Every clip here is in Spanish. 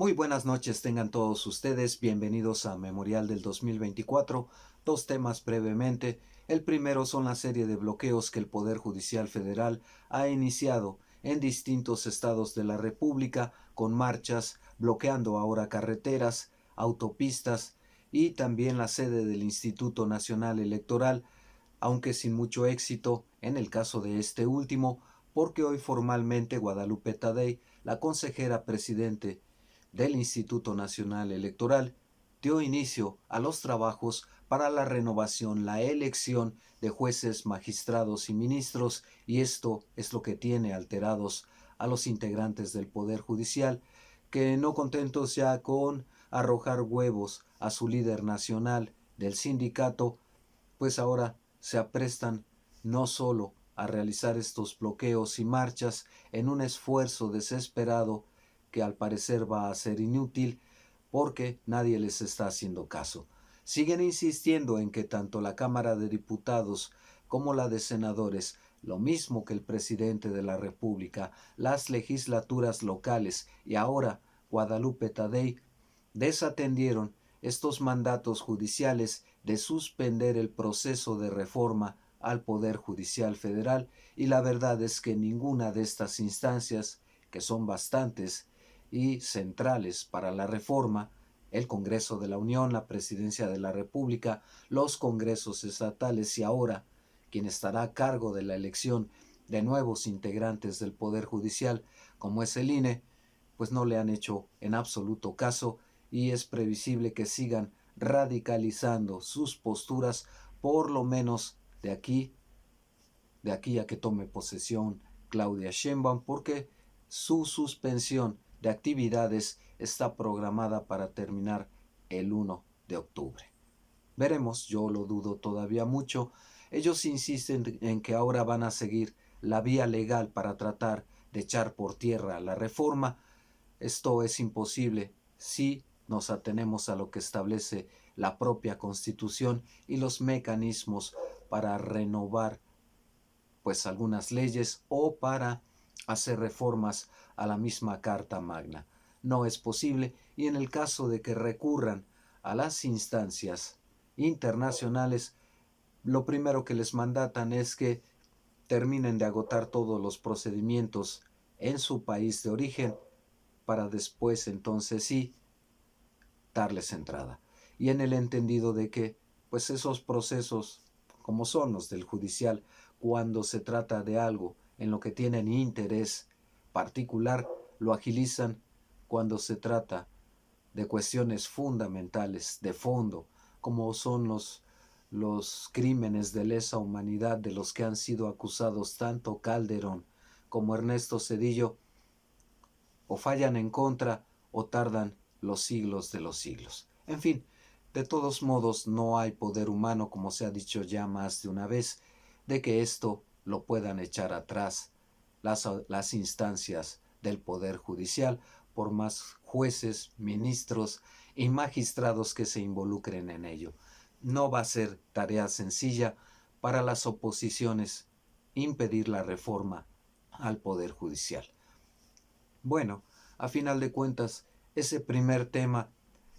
Muy buenas noches tengan todos ustedes, bienvenidos a Memorial del 2024. Dos temas brevemente. El primero son la serie de bloqueos que el Poder Judicial Federal ha iniciado en distintos estados de la República, con marchas, bloqueando ahora carreteras, autopistas y también la sede del Instituto Nacional Electoral, aunque sin mucho éxito en el caso de este último, porque hoy formalmente Guadalupe Tadei, la consejera presidente del Instituto Nacional Electoral, dio inicio a los trabajos para la renovación, la elección de jueces, magistrados y ministros, y esto es lo que tiene alterados a los integrantes del Poder Judicial, que no contentos ya con arrojar huevos a su líder nacional del sindicato, pues ahora se aprestan no solo a realizar estos bloqueos y marchas en un esfuerzo desesperado que al parecer va a ser inútil porque nadie les está haciendo caso. Siguen insistiendo en que tanto la Cámara de Diputados como la de Senadores, lo mismo que el presidente de la República, las legislaturas locales y ahora Guadalupe Tadei, desatendieron estos mandatos judiciales de suspender el proceso de reforma al Poder Judicial Federal, y la verdad es que ninguna de estas instancias, que son bastantes y centrales para la reforma, el Congreso de la Unión, la Presidencia de la República, los congresos estatales y ahora quien estará a cargo de la elección de nuevos integrantes del Poder Judicial, como es el INE, pues no le han hecho en absoluto caso, y es previsible que sigan radicalizando sus posturas por lo menos de aquí a que tome posesión Claudia Sheinbaum, porque su suspensión de actividades está programada para terminar el 1 de octubre. Veremos, yo lo dudo todavía mucho. Ellos insisten en que ahora van a seguir la vía legal para tratar de echar por tierra la reforma. Esto es imposible si nos atenemos a lo que establece la propia Constitución y los mecanismos para renovar pues algunas leyes o para hacer reformas a la misma Carta Magna. No es posible, y en el caso de que recurran a las instancias internacionales, lo primero que les mandatan es que terminen de agotar todos los procedimientos en su país de origen para después entonces sí darles entrada. Y en el entendido de que pues esos procesos, como son los del judicial, cuando se trata de algo en lo que tienen interés particular, lo agilizan. Cuando se trata de cuestiones fundamentales, de fondo, como son los crímenes de lesa humanidad de los que han sido acusados tanto Calderón como Ernesto Zedillo, o fallan en contra o tardan los siglos de los siglos. En fin, de todos modos no hay poder humano, como se ha dicho ya más de una vez, de que esto lo puedan echar atrás las instancias del Poder Judicial, por más jueces, ministros y magistrados que se involucren en ello. No va a ser tarea sencilla para las oposiciones impedir la reforma al Poder Judicial. Bueno, a final de cuentas, ese primer tema,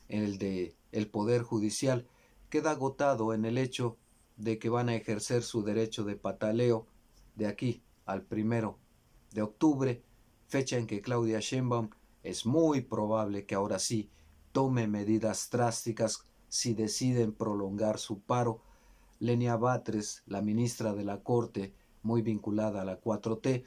el de el Poder Judicial, queda agotado en el hecho de que van a ejercer su derecho de pataleo de aquí al 1 de octubre, fecha en que Claudia Sheinbaum es muy probable que ahora sí tome medidas drásticas si deciden prolongar su paro. Lenia Batres, la ministra de la Corte, muy vinculada a la 4T,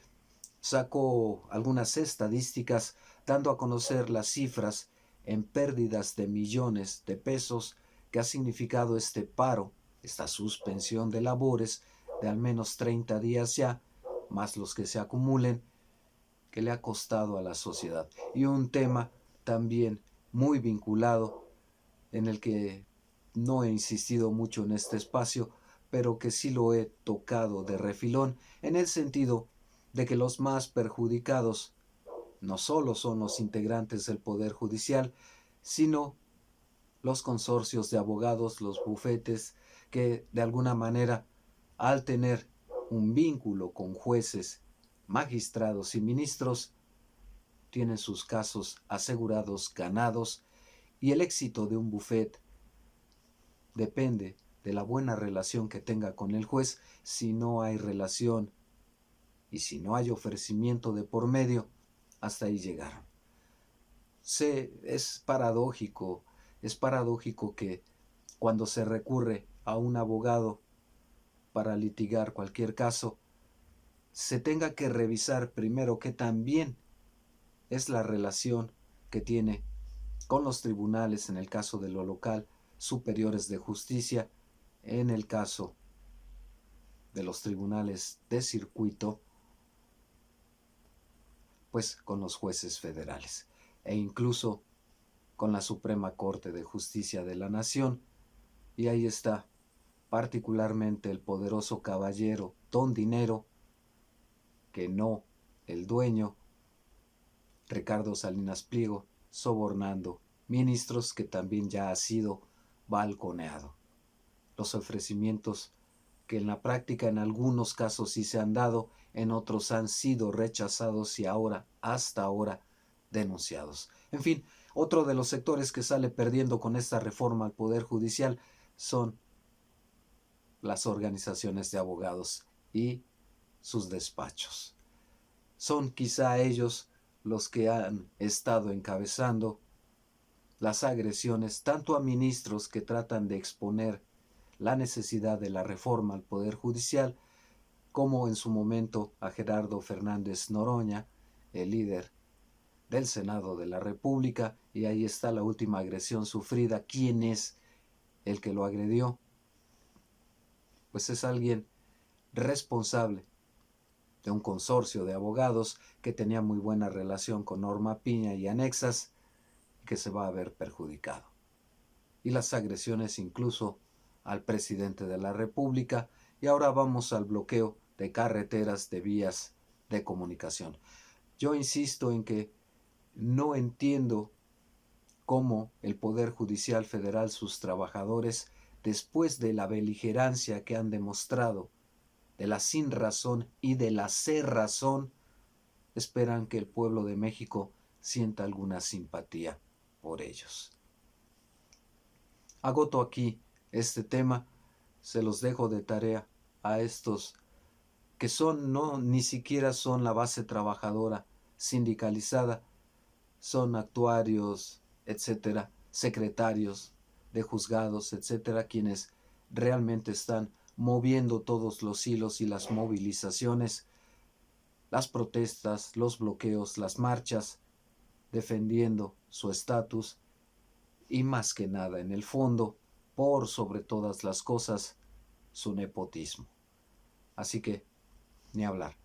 sacó algunas estadísticas dando a conocer las cifras en pérdidas de millones de pesos que ha significado este paro, esta suspensión de labores de al menos 30 días ya, más los que se acumulen, que le ha costado a la sociedad. Y un tema también muy vinculado, en el que no he insistido mucho en este espacio, pero que sí lo he tocado de refilón, en el sentido de que los más perjudicados no solo son los integrantes del Poder Judicial, sino los consorcios de abogados, los bufetes, que de alguna manera, al tener un vínculo con jueces, magistrados y ministros, tienen sus casos asegurados, ganados, y el éxito de un bufete depende de la buena relación que tenga con el juez. Si no hay relación y si no hay ofrecimiento de por medio, hasta ahí llegaron. Es paradójico que cuando se recurre a un abogado para litigar cualquier caso, se tenga que revisar primero que también es la relación que tiene con los tribunales en el caso de lo local, superiores de justicia, en el caso de los tribunales de circuito, pues con los jueces federales e incluso con la Suprema Corte de Justicia de la Nación. Y ahí está particularmente el poderoso caballero Don Dinero, que no el dueño, Ricardo Salinas Pliego, sobornando ministros, que también ya ha sido balconeado. Los ofrecimientos que en la práctica en algunos casos sí se han dado, en otros han sido rechazados y ahora, hasta ahora, denunciados. En fin, otro de los sectores que sale perdiendo con esta reforma al Poder Judicial son las organizaciones de abogados y sus despachos. Son quizá ellos los que han estado encabezando las agresiones tanto a ministros que tratan de exponer la necesidad de la reforma al Poder Judicial, como en su momento a Gerardo Fernández Noroña, el líder del Senado de la República, y ahí está la última agresión sufrida. ¿Quién es el que lo agredió? Pues es alguien responsable de un consorcio de abogados que tenía muy buena relación con Norma Piña y anexas, que se va a ver perjudicado. Y las agresiones incluso al presidente de la República. Y ahora vamos al bloqueo de carreteras, de vías de comunicación. Yo insisto en que no entiendo cómo el Poder Judicial Federal, sus trabajadores, después de la beligerancia que han demostrado, de la sinrazón y de la cerrazón, esperan que el pueblo de México sienta alguna simpatía por ellos. Agoto aquí este tema, se los dejo de tarea a estos que ni siquiera son la base trabajadora sindicalizada, son actuarios, etcétera, secretarios de juzgados, etcétera, quienes realmente están moviendo todos los hilos y las movilizaciones, las protestas, los bloqueos, las marchas, defendiendo su estatus y más que nada, en el fondo, por sobre todas las cosas, su nepotismo. Así que, ni hablar.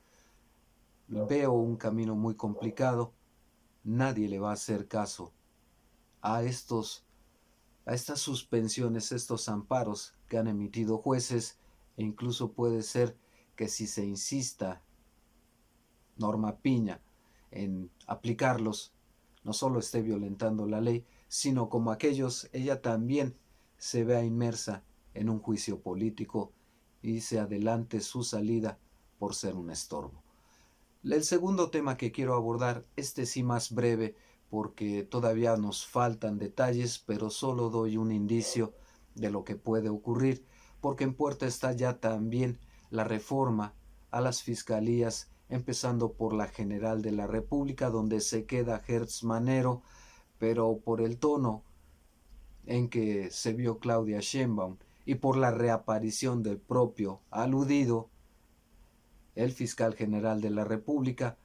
Veo un camino muy complicado. Nadie le va a hacer caso a estas suspensiones, estos amparos que han emitido jueces, e incluso puede ser que si se insista Norma Piña en aplicarlos, no solo esté violentando la ley, sino como aquellos, ella también se vea inmersa en un juicio político y se adelante su salida por ser un estorbo. El segundo tema que quiero abordar, este sí más breve, porque todavía nos faltan detalles, pero solo doy un indicio de lo que puede ocurrir, porque en puerta está ya también la reforma a las fiscalías, empezando por la General de la República, donde se queda Hertz Manero, pero por el tono en que se vio Claudia Sheinbaum y por la reaparición del propio aludido, el fiscal general de la República,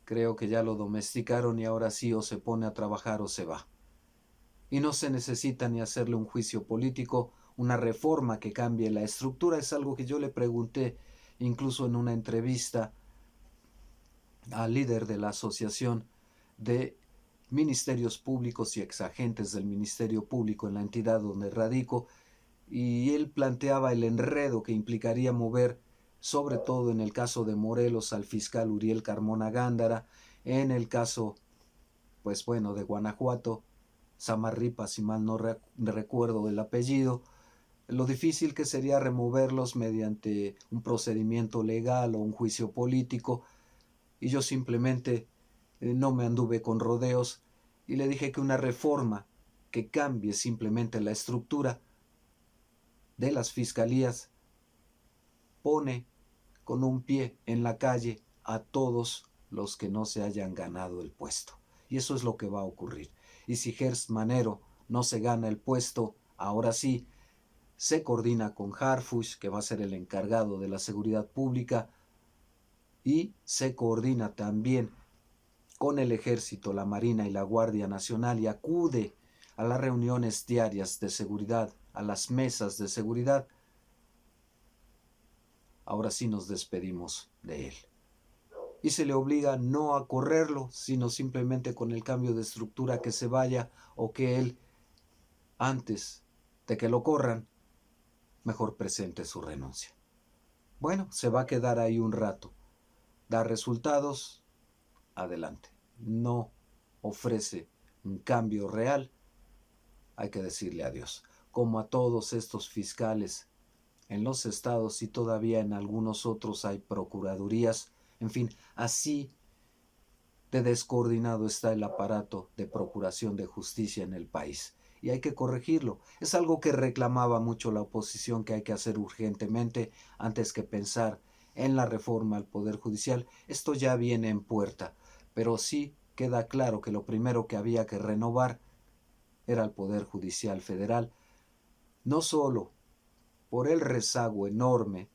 creo que ya lo domesticaron y ahora sí o se pone a trabajar o se va. Y no se necesita ni hacerle un juicio político, una reforma que cambie la estructura. Es algo que yo le pregunté incluso en una entrevista al líder de la Asociación de Ministerios Públicos y Exagentes del Ministerio Público en la entidad donde radico, y él planteaba el enredo que implicaría mover, sobre todo en el caso de Morelos, al fiscal Uriel Carmona Gándara, en el caso, pues bueno, de Guanajuato, Samarripa, si mal no recuerdo el apellido, lo difícil que sería removerlos mediante un procedimiento legal o un juicio político, y yo simplemente no me anduve con rodeos y le dije que una reforma que cambie simplemente la estructura de las fiscalías pone con un pie en la calle a todos los que no se hayan ganado el puesto. Y eso es lo que va a ocurrir. Y si Gertz Manero no se gana el puesto, ahora sí, se coordina con Harfuch, que va a ser el encargado de la seguridad pública, y se coordina también con el Ejército, la Marina y la Guardia Nacional y acude a las reuniones diarias de seguridad, a las mesas de seguridad. Ahora sí nos despedimos de él. Y se le obliga no a correrlo, sino simplemente con el cambio de estructura que se vaya o que él, antes de que lo corran, mejor presente su renuncia. Bueno, se va a quedar ahí un rato. Da resultados, adelante. No ofrece un cambio real, hay que decirle adiós. Como a todos estos fiscales en los estados y todavía en algunos otros hay procuradurías, en fin, así de descoordinado está el aparato de procuración de justicia en el país. Y hay que corregirlo. Es algo que reclamaba mucho la oposición, que hay que hacer urgentemente antes que pensar en la reforma al Poder Judicial. Esto ya viene en puerta, pero sí queda claro que lo primero que había que renovar era el Poder Judicial Federal, no solo por el rezago enorme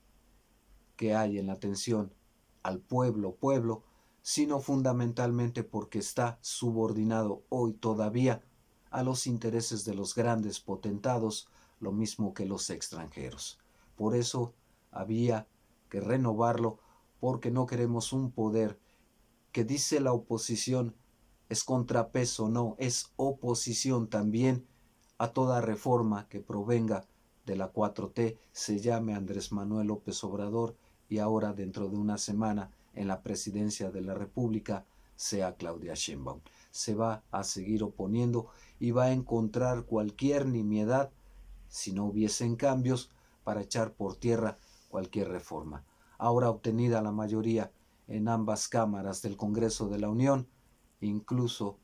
que hay en la atención al pueblo, sino fundamentalmente porque está subordinado hoy todavía a los intereses de los grandes potentados, lo mismo que los extranjeros. Por eso había que renovarlo, porque no queremos un poder que, dice la oposición, es contrapeso, no, es oposición también a toda reforma que provenga de la 4T, se llame Andrés Manuel López Obrador y ahora dentro de una semana en la presidencia de la República sea Claudia Sheinbaum. Se va a seguir oponiendo y va a encontrar cualquier nimiedad, si no hubiesen cambios, para echar por tierra cualquier reforma. Ahora obtenida la mayoría en ambas cámaras del Congreso de la Unión, incluso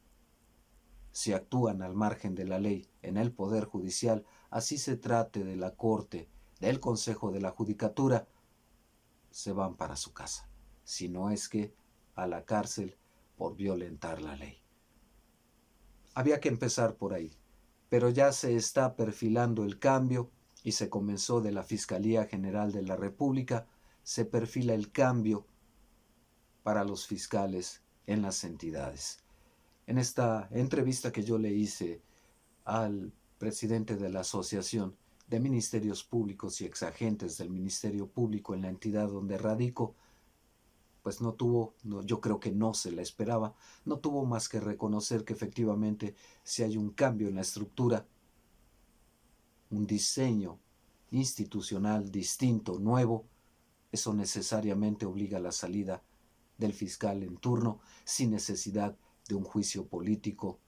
si actúan al margen de la ley en el Poder Judicial, así se trate de la Corte, del Consejo de la Judicatura, se van para su casa, si no es que a la cárcel por violentar la ley. Había que empezar por ahí, pero ya se está perfilando el cambio y se comenzó de la Fiscalía General de la República, se perfila el cambio para los fiscales en las entidades. En esta entrevista que yo le hice al presidente de la Asociación de Ministerios Públicos y Exagentes del Ministerio Público en la entidad donde radico, pues yo creo que no se la esperaba, no tuvo más que reconocer que efectivamente si hay un cambio en la estructura, un diseño institucional distinto, nuevo, eso necesariamente obliga a la salida del fiscal en turno sin necesidad de un juicio político,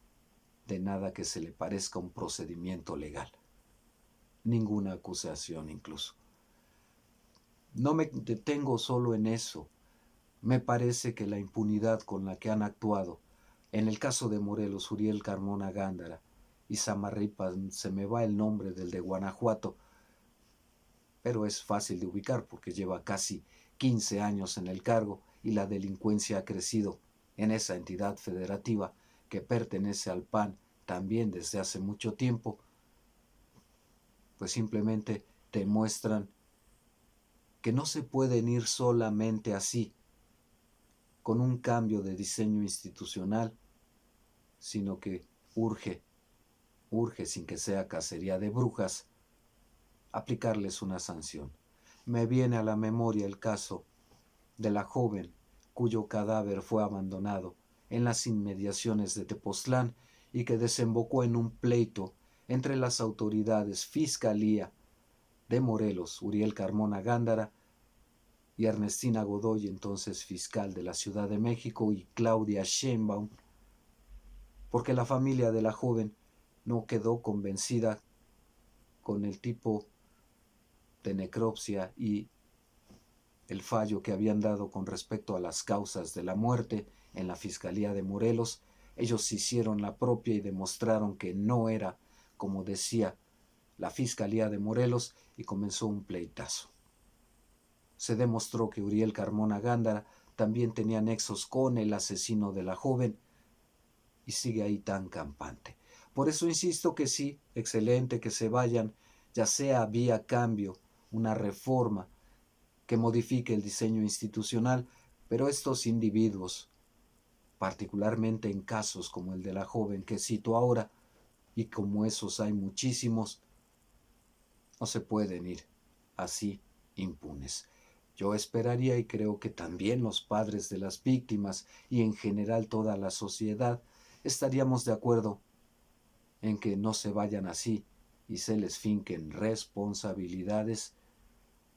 de nada que se le parezca un procedimiento legal. Ninguna acusación incluso. No me detengo solo en eso. Me parece que la impunidad con la que han actuado, en el caso de Morelos, Uriel Carmona Gándara y Samarripa, se me va el nombre del de Guanajuato, pero es fácil de ubicar porque lleva casi 15 años en el cargo y la delincuencia ha crecido en esa entidad federativa que pertenece al PAN también desde hace mucho tiempo, pues simplemente demuestran que no se pueden ir solamente así, con un cambio de diseño institucional, sino que urge sin que sea cacería de brujas, aplicarles una sanción. Me viene a la memoria el caso de la joven cuyo cadáver fue abandonado en las inmediaciones de Tepoztlán y que desembocó en un pleito entre las autoridades Fiscalía de Morelos, Uriel Carmona Gándara, y Ernestina Godoy, entonces fiscal de la Ciudad de México, y Claudia Sheinbaum, porque la familia de la joven no quedó convencida con el tipo de necropsia y el fallo que habían dado con respecto a las causas de la muerte en la Fiscalía de Morelos. Ellos hicieron la propia y demostraron que no era como decía la Fiscalía de Morelos y comenzó un pleitazo. Se demostró que Uriel Carmona Gándara también tenía nexos con el asesino de la joven y sigue ahí tan campante. Por eso insisto que sí, excelente que se vayan, ya sea vía cambio, una reforma que modifique el diseño institucional, pero estos individuos, particularmente en casos como el de la joven que cito ahora, y como esos hay muchísimos, no se pueden ir así impunes. Yo esperaría y creo que también los padres de las víctimas y en general toda la sociedad estaríamos de acuerdo en que no se vayan así y se les finquen responsabilidades.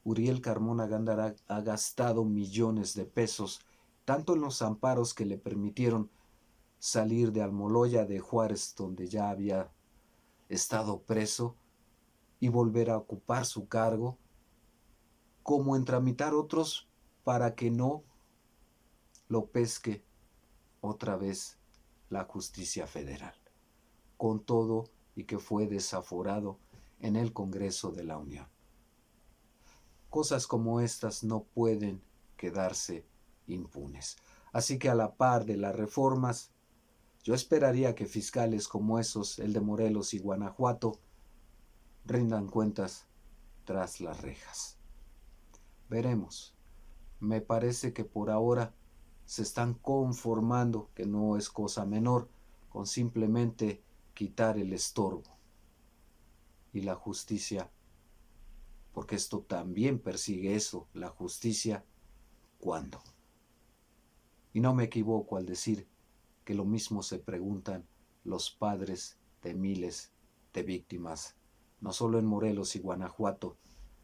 Uriel Carmona Gándara ha gastado millones de pesos, tanto en los amparos que le permitieron salir de Almoloya de Juárez, donde ya había estado preso, y volver a ocupar su cargo, como en tramitar otros para que no lo pesque otra vez la justicia federal, con todo y que fue desaforado en el Congreso de la Unión. Cosas como estas no pueden quedarse impunes. Así que a la par de las reformas, yo esperaría que fiscales como esos, el de Morelos y Guanajuato, rindan cuentas tras las rejas. Veremos. Me parece que por ahora se están conformando, que no es cosa menor, con simplemente quitar el estorbo. Y la justicia, porque esto también persigue eso, la justicia, ¿cuándo? Y no me equivoco al decir que lo mismo se preguntan los padres de miles de víctimas, no solo en Morelos y Guanajuato,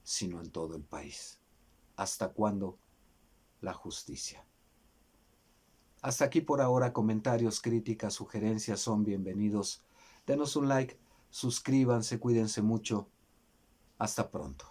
sino en todo el país. ¿Hasta cuándo la justicia? Hasta aquí por ahora. Comentarios, críticas, sugerencias son bienvenidos. Denos un like, suscríbanse, cuídense mucho. Hasta pronto.